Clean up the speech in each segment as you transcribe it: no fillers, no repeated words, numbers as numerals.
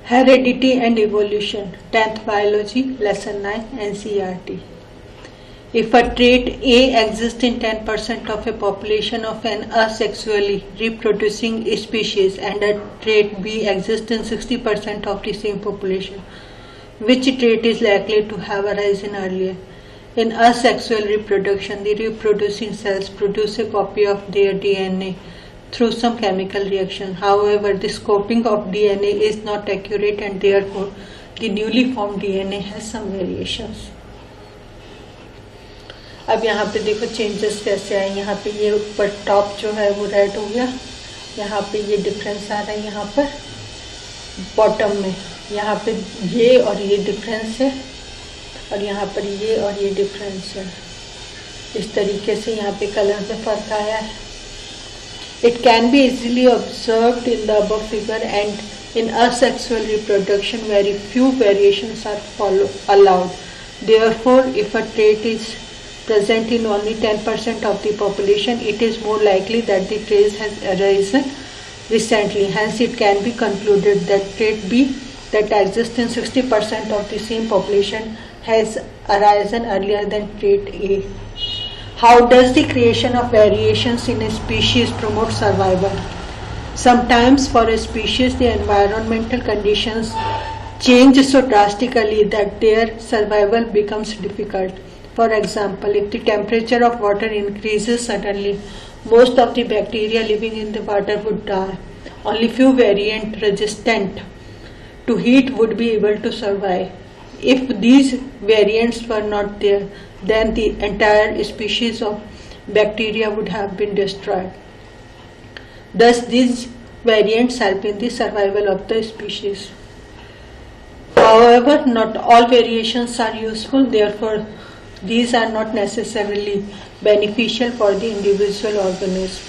Heredity and Evolution, 10th Biology, Lesson 9, NCERT. If a trait A exists in 10% of a population of an asexually reproducing species and a trait B exists in 60% of the same population, which trait is likely to have arisen earlier? In asexual reproduction, the reproducing cells produce a copy of their DNA through some chemical reaction. However, the scoping of DNA is not accurate and therefore the newly formed DNA has some variations. अब यहाँ पे देखो changes कैसे आए। यहाँ पे ये ऊपर टॉप जो है वो रेड हो गया, यहाँ पे ये डिफरेंस आ रहा है, यहाँ पर बॉटम में यहाँ पे ये और ये डिफरेंस है और यहाँ पर ये और ये डिफरेंस है। इस तरीके से यहाँ पे कलर में फर्क आया है। It can be easily observed in the above figure, and in asexual reproduction very few variations are allowed. Therefore, if a trait is present in only 10% of the population, it is more likely that the trait has arisen recently. Hence, it can be concluded that trait B that exists in 60% of the same population has arisen earlier than trait A. How does the creation of variations in a species promote survival? Sometimes for a species the environmental conditions change so drastically that their survival becomes difficult. For example, if the temperature of water increases suddenly, most of the bacteria living in the water would die. Only few variants resistant to heat would be able to survive. If these variants were not there, then the entire species of bacteria would have been destroyed. Thus, these variants help in the survival of the species. However, not all variations are useful, therefore, these are not necessarily beneficial for the individual organism.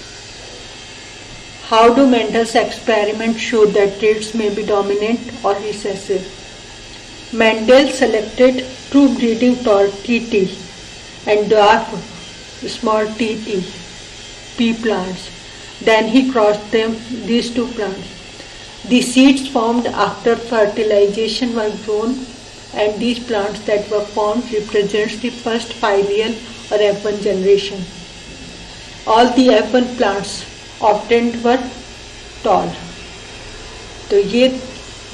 How do Mendel's experiments show that traits may be dominant or recessive? Mendel selected true breeding tall TT and dwarf small TT pea plants. Then he crossed these two plants. The seeds formed after fertilization were grown, and these plants that were formed represents the first filial or F1 generation. All the F1 plants obtained were tall. तो ये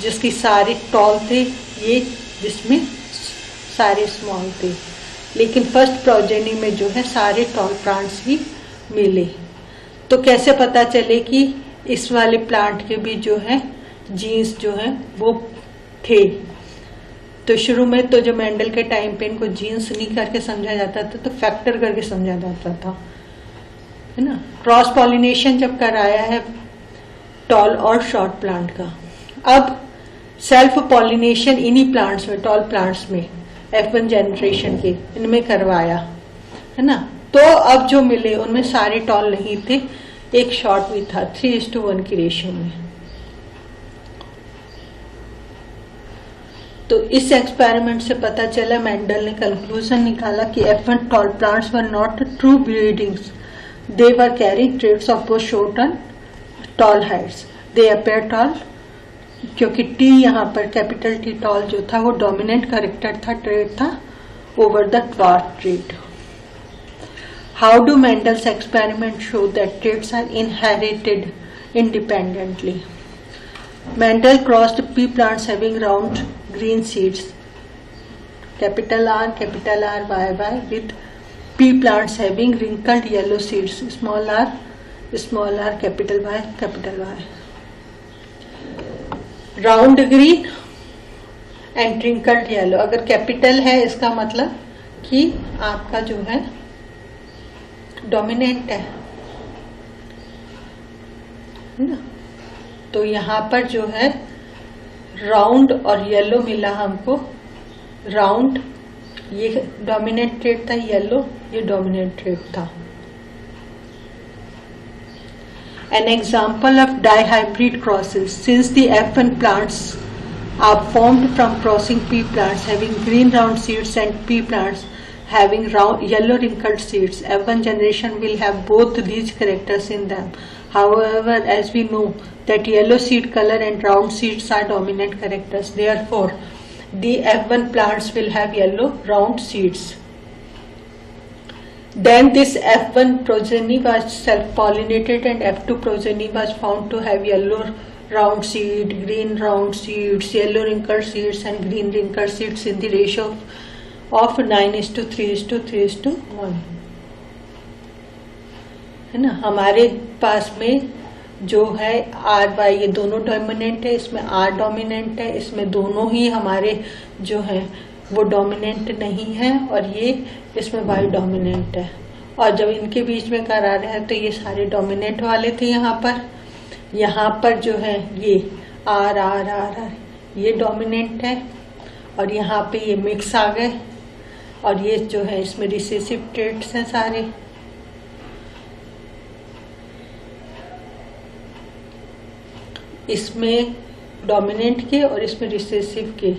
जिसकी सारे toll थे, ये जिसमें सारे small थे, लेकिन फर्स्ट प्रोजेनी में जो है सारे टॉल प्लांट्स ही मिले। तो कैसे पता चले कि इस वाले प्लांट के भी जो है जीन्स जो है वो थे? तो शुरू में तो जो मेंडल के टाइम पे इनको जीन्स नहीं करके समझा जाता था, तो फैक्टर करके समझा जाता था, है ना। क्रॉस पॉलिनेशन जब कराया है टॉल और शॉर्ट प्लांट का, अब सेल्फ पॉलिनेशन इन्हीं प्लांट्स में, टॉल प्लांट्स में F1 जनरेशन के इनमें करवाया, है ना। तो अब जो मिले उनमें सारे टॉल नहीं थे, एक शॉर्ट भी था, 3:1 की रेशियो में। तो इस एक्सपेरिमेंट से पता चला, मेंडल ने कंक्लूजन निकाला कि F1 tall plants were not true breedings, they were carrying traits of both short and tall heights, they appear tall, क्योंकि टी यहाँ पर कैपिटल टी टॉल जो था वो डोमिनेंट कैरेक्टर था, ट्रेट था over the dwarf trait. How do Mendel's experiment show that traits are inherited independently? Mendel crossed pea plants having round green seeds, capital R, YY, with pea plants having wrinkled yellow seeds, small r, capital Y, capital Y. Round green and wrinkled yellow, अगर capital है इसका मतलब कि आपका जो है dominant है ना। तो यहाँ पर जो है राउंड और येलो मिला हमको। राउंड ये डोमिनेंट ट्रेट था, येलो ये डोमिनेंट ट्रेट था। An example of dihybrid crosses, since the F1 plants are formed from crossing pea plants having green round seeds and pea plants having round yellow wrinkled seeds, F1 generation will have both these characters in them. However, as we know that yellow seed color and round seeds are dominant characters, therefore the F1 plants will have yellow round seeds. Then this F1 progeny was self-pollinated and F2 progeny was found to have yellow round seed, green round seeds, yellow wrinkled seeds and green wrinkled seeds in the ratio of 9:3:3:1. है ना. हमारे पास में जो है RY ये दोनों dominant है, इसमें R डोमिनेंट है, इसमें दोनों ही हमारे जो है वो डोमिनेंट नहीं है और ये इसमें Y डोमिनेंट है. और जब इनके बीच में करार है तो ये सारे डोमिनेंट वाले थे. यहाँ पर जो है ये R ये डोमिनेंट है और यहाँ पे ये मिक्स आ गए और ये जो है इसमें रिसेसिव ट्रेट्स हैं सारे. इसमें डोमिनेंट के और इसमें रिसेसिव के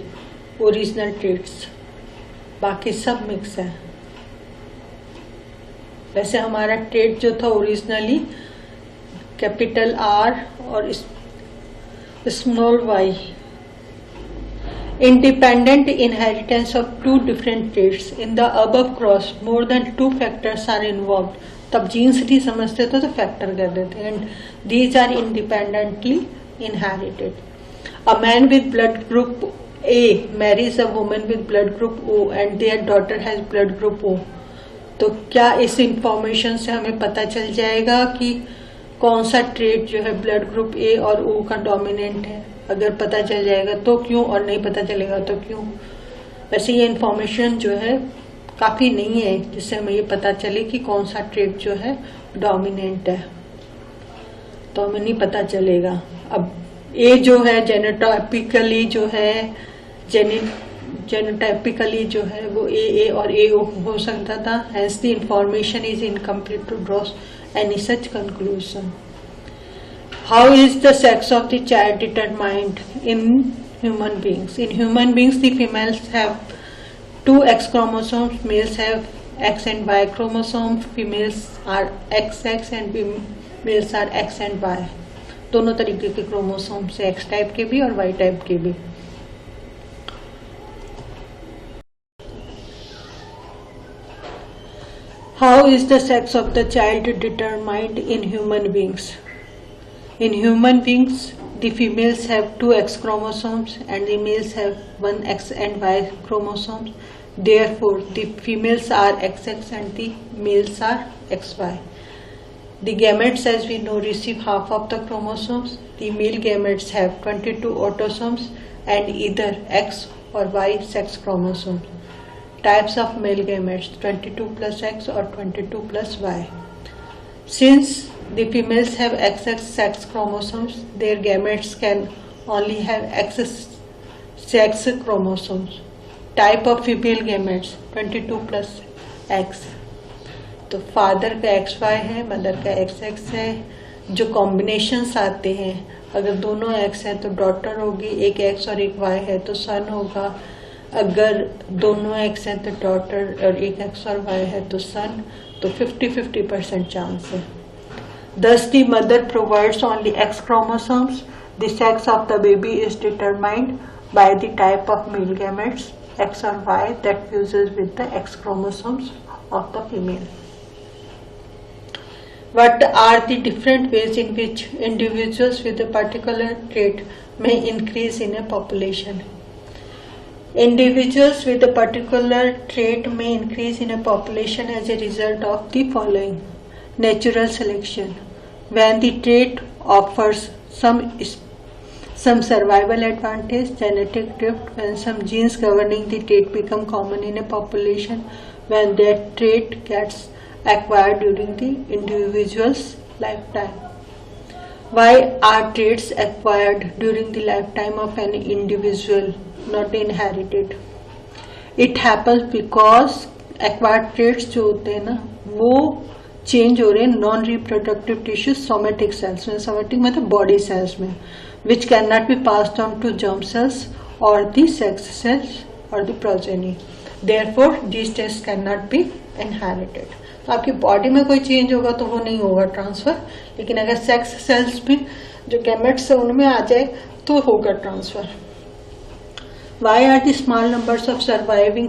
ओरिजिनल ट्रेट्स, बाकी सब मिक्स है. वैसे हमारा ट्रेट जो था ओरिजिनली कैपिटल R और small y. Independent inheritance of two different traits in the above cross more than 2 factors are involved. तब जीन्स नहीं समझते थे तो फैक्टर कर देते. And these are independently inherited. A man with blood group A marries a woman with blood group O and their daughter has blood group O. तो क्या इस इंफॉर्मेशन से हमें पता चल जाएगा कि कौन सा ट्रेट जो है ब्लड ग्रुप A और O का डोमिनेंट है? अगर पता चल जाएगा तो क्यों, और नहीं पता चलेगा तो क्यों? वैसे ये इंफॉर्मेशन जो है काफी नहीं है जिससे हमें ये पता चले कि कौन सा ट्रेट जो है डोमिनेंट है, तो हमें नहीं पता चलेगा. अब ए जो है जेनोटाइपिकली जो है जेनोटाइपिकली जो है वो ए और ए हो सकता था. Hence the information is incomplete to draw any such conclusion. How is the sex of the child determined in human beings? In human beings the females have 2 X chromosomes, males have X and Y chromosomes, females are XX and males are X and Y. दोनों तरीके के chromosomes है, X type के भी और Y type के भी. How is the sex of the child determined in human beings? In human beings, the females have 2 X chromosomes and the males have 1 X and Y chromosomes. Therefore, the females are XX and the males are XY. The gametes, as we know, receive half of the chromosomes. The male gametes have 22 autosomes and either X or Y sex chromosomes. Types of male gametes: 22 plus X or 22 plus Y. Since the females have XX sex chromosomes, their gametes can only have X sex chromosomes. Type of female gametes: 22 plus X. तो father का XY है, mother का XX है. जो combinations आते हैं, अगर दोनों X है तो डॉटर होगी, एक X और एक Y है तो सन होगा. अगर दोनों X है तो डॉटर और एक X और Y है तो सन. तो 50-50% चांस है. Thus the mother provides only X chromosomes. The sex of the baby is determined by the type of male gametes X or Y that fuses with the X chromosomes of the female. What are the different ways in which individuals with a particular trait may increase in a population? Individuals with a particular trait may increase in a population as a result of the following. Natural selection. When the trait offers some survival advantage. Genetic drift. When some genes governing the trait become common in a population. When that trait gets acquired during the individual's lifetime. Why are traits acquired during the lifetime of an individual not inherited? It happens because acquired traits जो होते हैं ना वो change हो रहे हैं non reproductive tissue somatic cells में. Somatic मतलब बॉडी सेल्स में, which can not be passed on to germ cells और द सेक्स सेल्स और the progeny. Therefore, these traits cannot be inherited. तो आपकी बॉडी में कोई चेंज होगा तो वो नहीं होगा ट्रांसफर, लेकिन अगर सेक्स सेल्स भी जो गैमेट्स है उनमें आ जाए तो होगा transfer. Why are the small numbers of surviving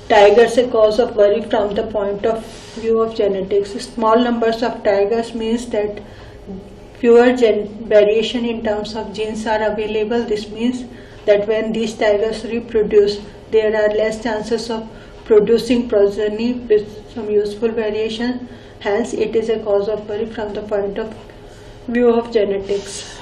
tigers a cause of worry from the point of view of genetics? Small numbers of tigers means that fewer variation in terms of genes are available. This means that when these tigers reproduce, there are less chances of producing progeny with some useful variation. Hence, it is a cause of worry from the point of view of genetics.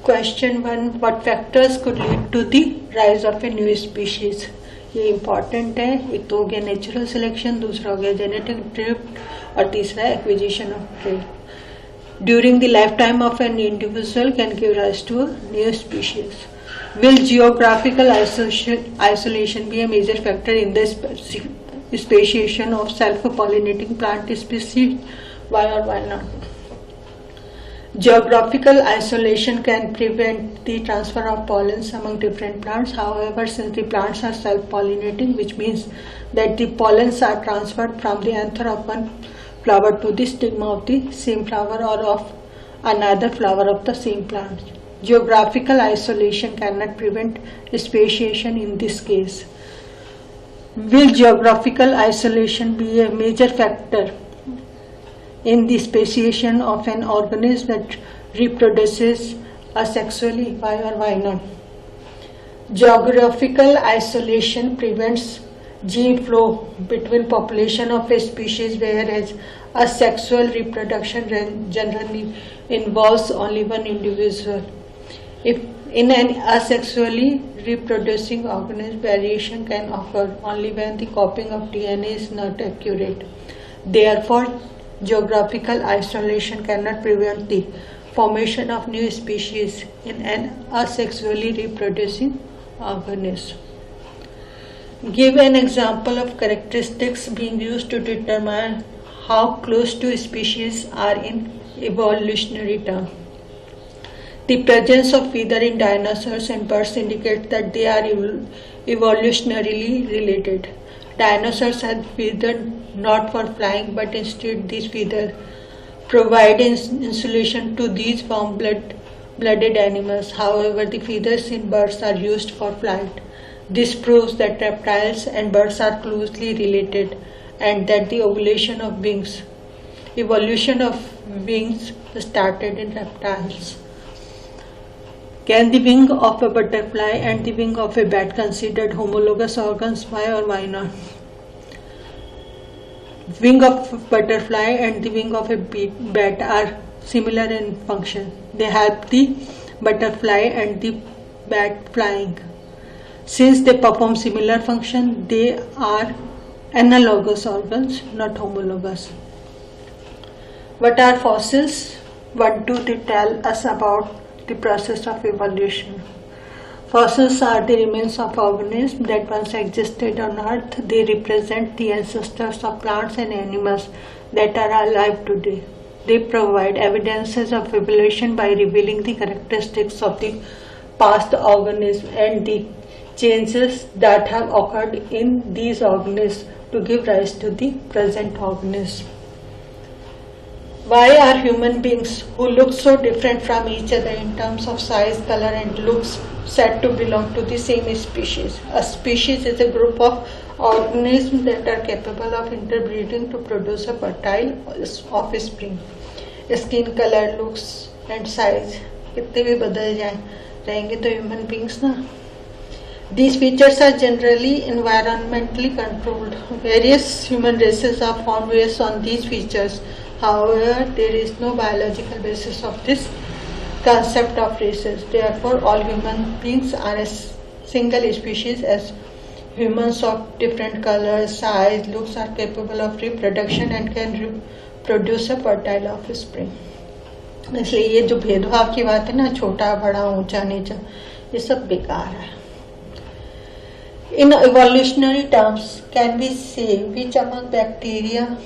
Question 1. What factors could lead to the rise of a new species? ये important है। एक तो हो गया natural selection, दूसरा हो गया genetic drift और तीसरा acquisition of trait during the life time of an individual can give rise to new species. Will geographical isolation be a major factor in the speciation of self-pollinating plant species? Why or why not? Geographical isolation can prevent the transfer of pollens among different plants. However, since the plants are self-pollinating, which means that the pollens are transferred from the anther of one flower to the stigma of the same flower or of another flower of the same plant. Geographical isolation cannot prevent speciation in this case. Will geographical isolation be a major factor in the speciation of an organism that reproduces asexually? Why or why not? Geographical isolation prevents gene flow between population of a species, whereas asexual reproduction generally involves only one individual. If in an asexually reproducing organism, variation can occur only when the copying of DNA is not accurate. Therefore, geographical isolation cannot prevent the formation of new species in an asexually reproducing organism. Give an example of characteristics being used to determine how close two species are in evolutionary terms. The presence of feather in dinosaurs and birds indicates that they are evolutionarily related. Dinosaurs had feathers not for flying, but instead these feathers provide insulation to these warm-blooded animals. However, the feathers in birds are used for flight. This proves that reptiles and birds are closely related, and that the evolution of wings started in reptiles. Can the wing of a butterfly and the wing of a bat considered homologous organs? Why or why not? Wing of butterfly and the wing of a bat are similar in function. They help the butterfly and the bat flying. Since they perform similar function, they are analogous organs, not homologous. What are fossils? What do they tell us about the process of evolution? Fossils are the remains of organisms that once existed on Earth. They represent the ancestors of plants and animals that are alive today. They provide evidences of evolution by revealing the characteristics of the past organism and the changes that have occurred in these organisms to give rise to the present organism. Why are human beings who look so different from each other in terms of size, color and looks said to belong to the same species? A species is a group of organisms that are capable of interbreeding to produce a fertile offspring. Skin color, looks and size कितने भी बदल जाएं रहेंगे तो human beings ना. These features are generally environmentally controlled. Various human races are formed based on these features. However, there is no biological basis of this concept of races. Therefore, all human beings are a single species, as humans of different colors, size, looks are capable of reproduction and can produce a fertile offspring. इसलिए ये जो भेदभाव की बात है ना, छोटा बड़ा ऊंचा नीचा, ये सब बेकार है. In evolutionary terms, can we say which among bacteria,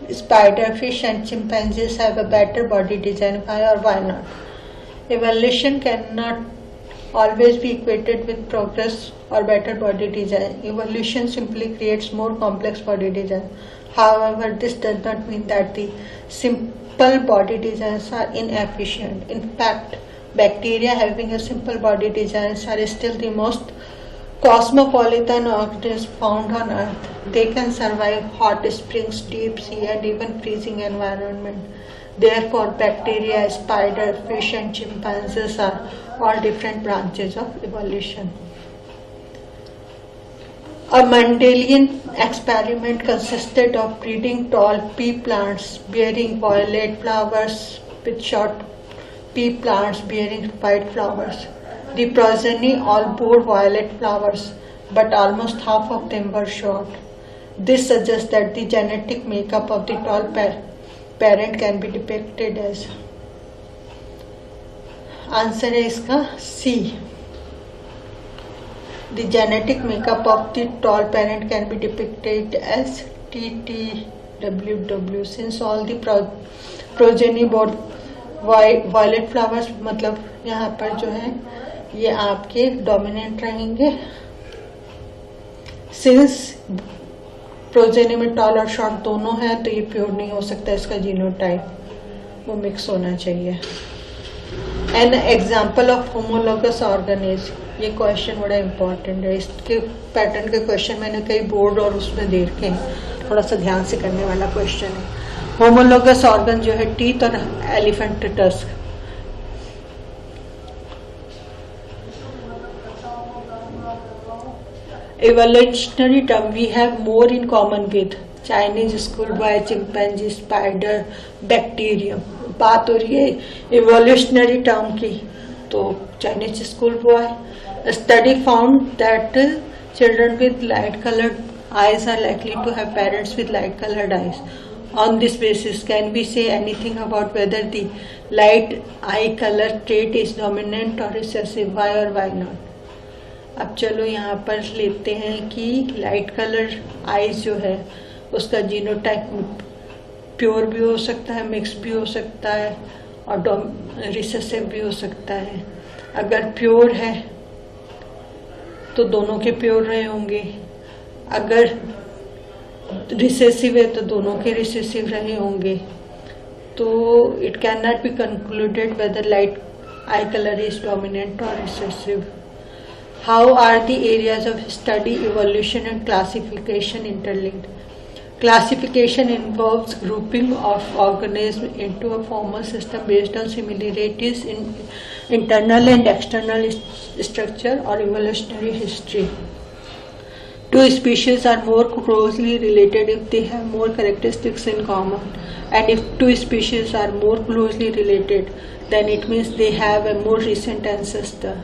spiderfish and chimpanzees have a better body design? Why or why not? Evolution cannot always be equated with progress or better body design. Evolution simply creates more complex body design. However, this does not mean that the simple body designs are inefficient. In fact, bacteria having a simple body designs are still the most cosmopolitan organisms found on Earth. They can survive hot springs, deep sea, and even freezing environment. Therefore, bacteria, spiders, fish, and chimpanzees are all different branches of evolution. A Mendelian experiment consisted of breeding tall pea plants bearing violet flowers with short pea plants bearing white flowers. The progeny all bore violet flowers, but almost half of them were short. This suggests that the genetic makeup of the tall parent can be depicted as. Answer है इसका C. The genetic makeup of the tall parent can be depicted as TTWW. Since all the progeny bore violet flowers, मतलब यहाँ पर जो है ये आपके dominant रहेंगे. सिंस प्रोजेनी में टॉल और शॉर्ट दोनों है तो ये प्योर नहीं हो सकता. इसका जीनोटाइप वो मिक्स होना चाहिए. An example of homologous organs. ये क्वेश्चन बड़ा इंपॉर्टेंट है. इसके पैटर्न के क्वेश्चन मैंने कई बोर्ड और उसमें देखे हैं. थोड़ा सा ध्यान से करने वाला क्वेश्चन है. होमोलोगस ऑर्गन जो है टीथ और elephant tusk. Evolutionary term we have more in common with Chinese schoolboy, chimpanzee, spider, bacterium. बात हो रही है evolutionary term की. तो Chinese schoolboy. A study found that children with light colored eyes are likely to have parents with light colored eyes. On this basis, can we say anything about whether the light eye color trait is dominant or recessive? Why or why not? अब चलो यहाँ पर लेते हैं कि light colour eyes जो है उसका जीनोटाइप प्योर भी हो सकता है, मिक्स भी हो सकता है और रिसेसिव भी हो सकता है. अगर प्योर है तो दोनों के प्योर रहे होंगे. अगर रिसेसिव है तो दोनों के रिसेसिव रहे होंगे. तो it can not be concluded whether light eye colour is dominant और recessive. How are the areas of study, evolution and classification interlinked? Classification involves grouping of organisms into a formal system based on similarities in internal and external structure or evolutionary history. Two species are more closely related if they have more characteristics in common, and if two species are more closely related, then it means they have a more recent ancestor.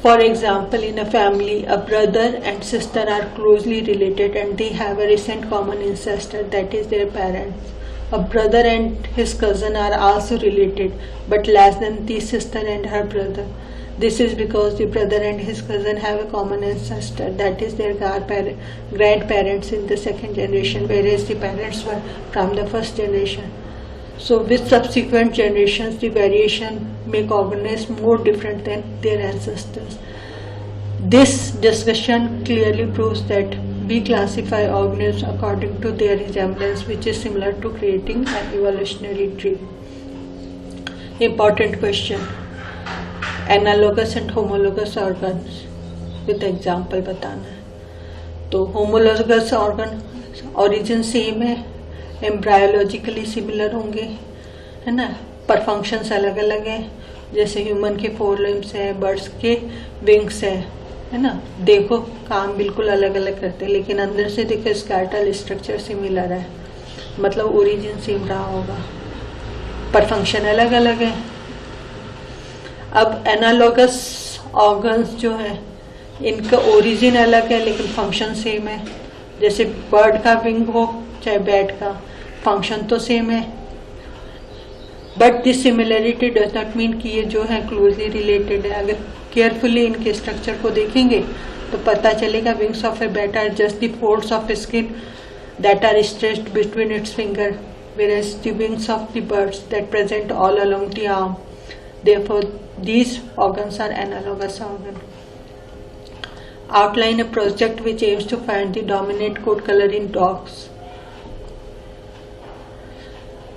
For example, in a family, a brother and sister are closely related and they have a recent common ancestor, that is their parents. A brother and his cousin are also related, but less than the sister and her brother. This is because the brother and his cousin have a common ancestor, that is their grandparents in the second generation, whereas the parents were from the first generation. So with subsequent generations, the variation make organisms more different than their ancestors. This discussion clearly proves that we classify organisms according to their resemblance, which is similar to creating an evolutionary tree. Important question. Analogous and homologous organs with example बताना है. तो homologous organ origin same है, एम्ब्रायोलॉजिकली similar होंगे, है ना, पर functions अलग अलग हैं. जैसे ह्यूमन के 4 लिम्स है, बर्ड्स के विंग्स है ना. देखो काम बिल्कुल अलग अलग करते हैं, लेकिन अंदर से देखो स्केलेटल स्ट्रक्चर सिमिलर है, मतलब ओरिजिन सेम रहा होगा, पर फंक्शन अलग अलग है. अब एनालॉगस ऑर्गन्स जो है इनका ओरिजिन अलग है लेकिन फंक्शन सेम है. जैसे बर्ड का विंग हो चाहे बैट का, फंक्शन तो सेम है, but this similarity does not mean कि ये जो है क्लोजली रिलेटेड है. अगर केयरफुली इनके स्ट्रक्चर को देखेंगे तो पता चलेगा wings of a bat are just the folds of skin that are stretched between its finger, whereas the wings of the birds that present all along the arm, Therefore, these organs are analogous organs. Outline a project which aims to find the dominant coat color in dogs.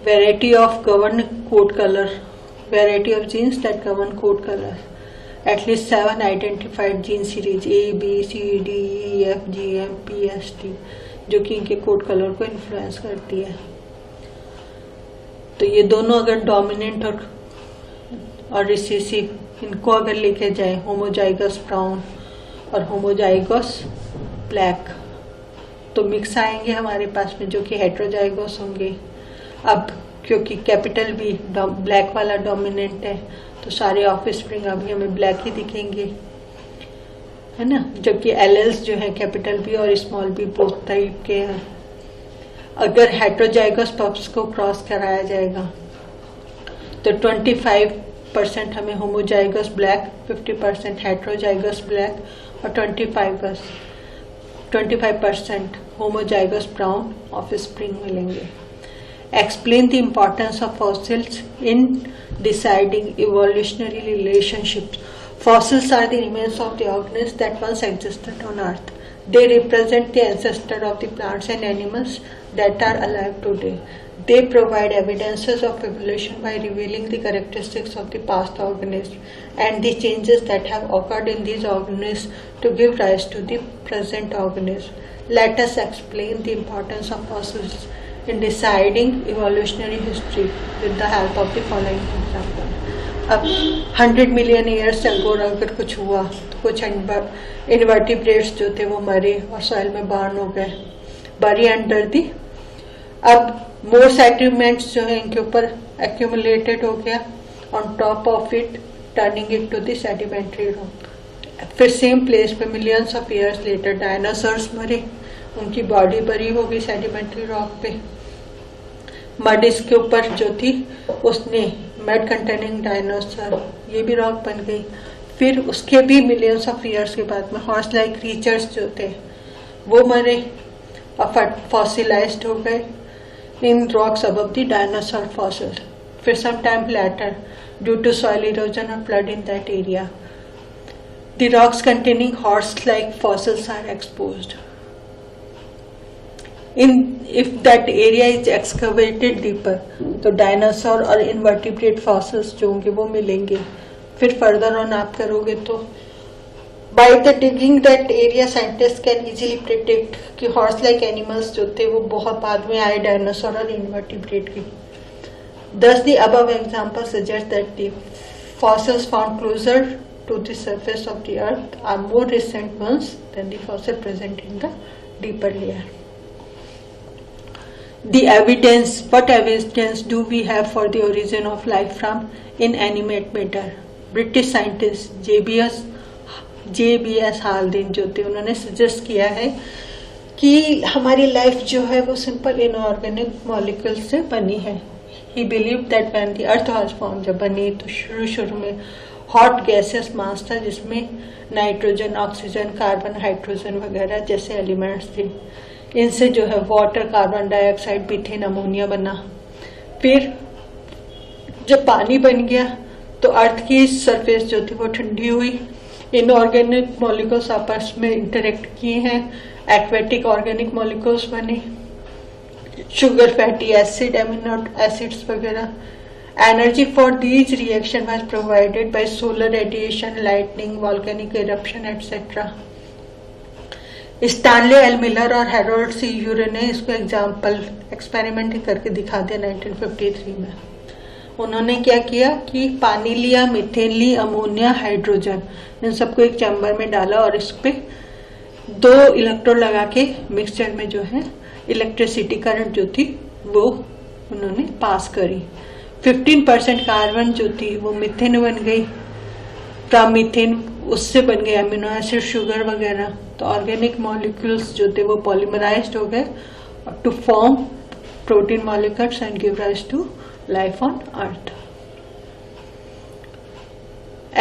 Variety of govern coat color. Variety of genes that govern coat color. At least 7 identified gene series A, B, C, D, E, F, G, M, P, S, T जो कि इनके coat colour को influence करती है. तो ये दोनों अगर डोमिनेंट और रिसेसिव इनको अगर लेके जाए, होमोजाइगस ब्राउन और होमोजाइगस ब्लैक, तो मिक्स आएंगे हमारे पास में जो कि हेट्रोजाइगस होंगे. अब क्योंकि कैपिटल बी ब्लैक वाला डोमिनेंट है तो सारे ऑफस्प्रिंग अभी हमें ब्लैक ही दिखेंगे, है ना, जबकि एलेल्स जो है कैपिटल बी और स्मॉल बी बोथ टाइप के हैं. अगर हेट्रोजाइगस पप्स को क्रॉस कराया जाएगा तो 25% हमें होमोजाइगस ब्लैक, 50% हेट्रोजाइगस ब्लैक और 25% होमोजाइगस ब्राउन ऑफस्प्रिंग मिलेंगे. Explain the importance of fossils in deciding evolutionary relationships. Fossils are the remains of the organisms that once existed on Earth. They represent the ancestor of the plants and animals that are alive today. They provide evidences of evolution by revealing the characteristics of the past organisms and the changes that have occurred in these organisms to give rise to the present organism. Let us explain the importance of fossils in deciding evolutionary history with the help of the following example. अब 100 million years ago अगर कुछ हुआ तो कुछ invertebrates जो थे वो मरे और सॉइल में बर्न हो गए, बरी अंडर दी. अब मोर सेटलमेंट्स जो है इनके ऊपर एक्यूमुलेटेड हो गया on top of it, turning it to the sedimentary rock. फिर सेम प्लेस पे millions of years later dinosaurs मरे, उनकी बॉडी बरी हो गई सेडिमेंट्री रॉक पे. मड इसके ऊपर जो थी उसने मड कंटेनिंग डायनासोर, ये भी रॉक बन गई. फिर उसके भी मिलियंस ऑफ ईयर्स के बाद में हॉर्स लाइक क्रीचर्स जो थे वो मरे और फॉसिलाइज्ड हो गए in rocks above the dinosaur fossil. फिर some time later due to soil erosion और flood in that area the rocks containing horse like fossils are exposed. If that area is excavated deeper, तो dinosaur और invertebrate fossils जो होंगे वो मिलेंगे. फिर further on आप करोगे तो by the digging that area scientists can easily predict कि हॉर्स लाइक एनिमल्स जो थे वो बहुत बाद में आए डायनासोर और इनवर्टिब्रेट की. Thus the above example suggests that the fossils found closer to the surface of the earth are more recent ones than the fossil present in the deeper layer. The evidence, what evidence do we have for the origin of life from inanimate matter? British scientist J.B.S. हाल्डिन जो थे उन्होंने suggest किया है कि हमारी life जो है वो सिंपल इनऑर्गेनिक मॉलिक्यूल्स से बनी है. He believed that when the earth was formed, जब बनी तो शुरू में हॉट गैसेस मास था जिसमें नाइट्रोजन, ऑक्सीजन, कार्बन, हाइड्रोजन वगैरह जैसे एलिमेंट्स थे. इनसे जो है water, carbon dioxide, methane, ammonia बना. फिर जब पानी बन गया तो अर्थ की सरफेस जो थी वो ठंडी हुई, इनऑर्गेनिक मॉलिक्यूल्स आपस में इंटरेक्ट किए हैं, एक्वेटिक ऑर्गेनिक मॉलिक्यूल्स बने, sugar, fatty acid, amino acids वगैरह. Energy for these reaction was provided by solar radiation, lightning, volcanic eruption etcetera. Stanley L Miller और हैरोल्ड सी यूरे ने इसको एग्जाम्पल एक्सपेरिमेंट करके दिखा दिया 1953 में. उन्होंने क्या किया कि पानी लिया, मीथेन ली, अमोनिया, हाइड्रोजन, इन सबको एक चैम्बर में डाला और इस पे 2 इलेक्ट्रोड लगा के मिक्सचर में जो है इलेक्ट्रिसिटी करंट जो थी वो उन्होंने पास करी. 15% कार्बन जो थी वो मीथेन बन गई, फ्रॉम मीथेन उससे बन गए एमिनो एसिड, शुगर वगैरह. तो ऑर्गेनिक मॉलिक्यूल्स जो थे वो पॉलीमराइज्ड हो गए to form protein molecules and give rise to life on earth.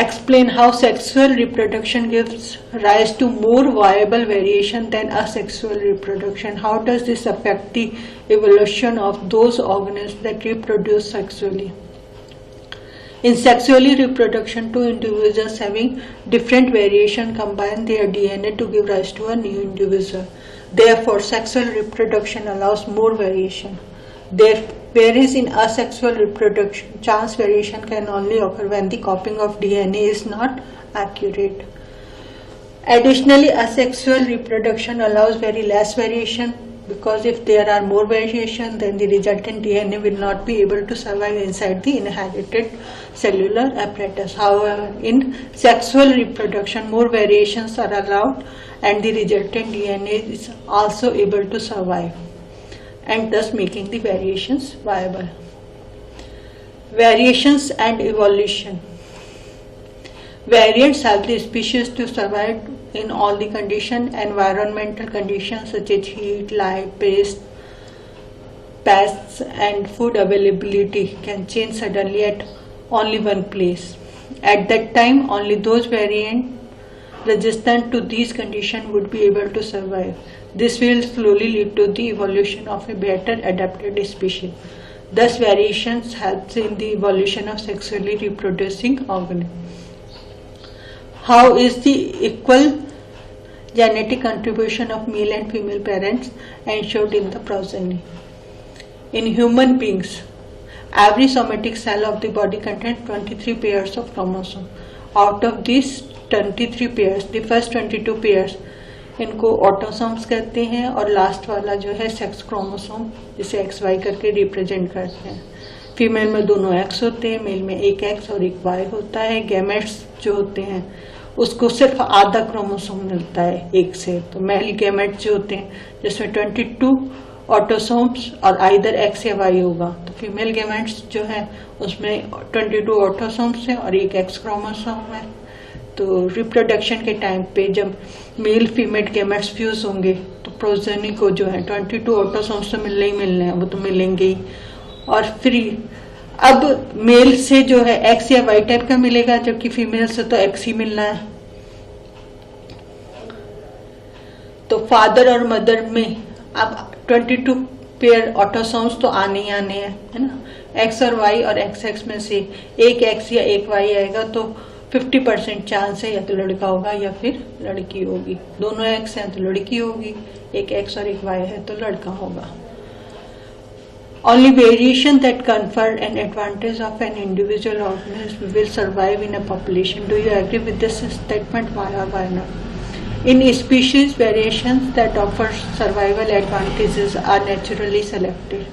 Explain how sexual reproduction gives rise to more viable variation than asexual reproduction. How does this affect the evolution of those organisms that reproduce sexually? In sexually reproduction, two individuals having different variation combine their DNA to give rise to a new individual. Therefore, sexual reproduction allows more variation. Whereas in asexual reproduction, chance variation can only occur when the copying of DNA is not accurate. Additionally, asexual reproduction allows very less variation, because if there are more variation, then the resultant DNA will not be able to survive inside the inherited cellular apparatus. However, in sexual reproduction, more variations are allowed and the resultant DNA is also able to survive, and thus making the variations viable. Variations and evolution. Variants help the species to survive in all the conditions. Environmental conditions such as heat, light, pests and food availability can change suddenly at only one place. At that time, only those variants resistant to these conditions would be able to survive. This will slowly lead to the evolution of a better adapted species. Thus, variations help in the evolution of sexually reproducing organisms. How is the equal genetic contribution of male and female parents ensured in the progeny? In human beings, every somatic cell of the body contains 23 pairs of chromosomes. Out of these 23 pairs, the first 22 pairs इनको autosomes कहते हैं और last वाला जो है sex chromosome, जिसे XY करके represent करते हैं. फीमेल में दोनों X होते हैं, मेल में एक X और एक Y होता है. गैमेट्स जो होते हैं उसको सिर्फ आधा क्रोमोसोम मिलता है एक से. तो मेल गैमेट्स जो होते हैं जिसमें 22 ऑटोसोम्स और आइदर X या Y होगा. तो फीमेल गैमेट्स जो है उसमें 22 ऑटोसोम्स है और एक X क्रोमोसोम है. तो रिप्रोडक्शन के टाइम पे जब मेल फीमेल गैमेट्स फ्यूज होंगे तो प्रोजेनी को जो है 22 ऑटोसोम्स तो मिलने ही मिलने हैं, वो तो मिलेंगे ही. और फिर अब मेल से जो है X या Y टाइप का मिलेगा, जबकि फीमेल से तो X ही मिलना है. तो फादर और मदर में अब 22 पेयर ऑटोसोम्स तो आने ही आने हैं, है ना. X और Y और XX में से एक X या एक Y आएगा तो 50% चांस है या तो लड़का होगा या फिर लड़की होगी. दोनों X हैं तो लड़की होगी, एक X और एक Y है तो लड़का होगा. Only variation that confer an advantage of an individual organism will survive in a population. Do you agree with this statement? Why or why not? In species, variations that offer survival advantages are naturally selected.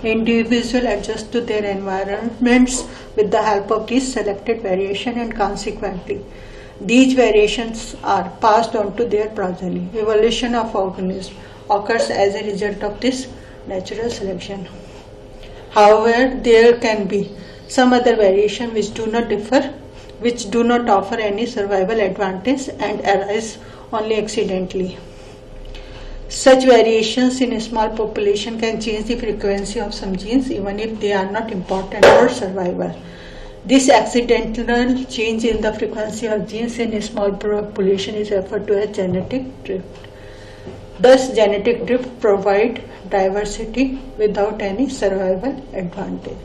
Individuals adjust to their environments with the help of these selected variation, and consequently, these variations are passed on to their progeny. Evolution of organisms occurs as a result of this natural selection. However, there can be some other variation which do not differ, which do not offer any survival advantage and arise only accidentally. Such variations in a small population can change the frequency of some genes even if they are not important for survival. This accidental change in the frequency of genes in a small population is referred to as genetic drift. Thus, genetic drift provides diversity without any survival advantage.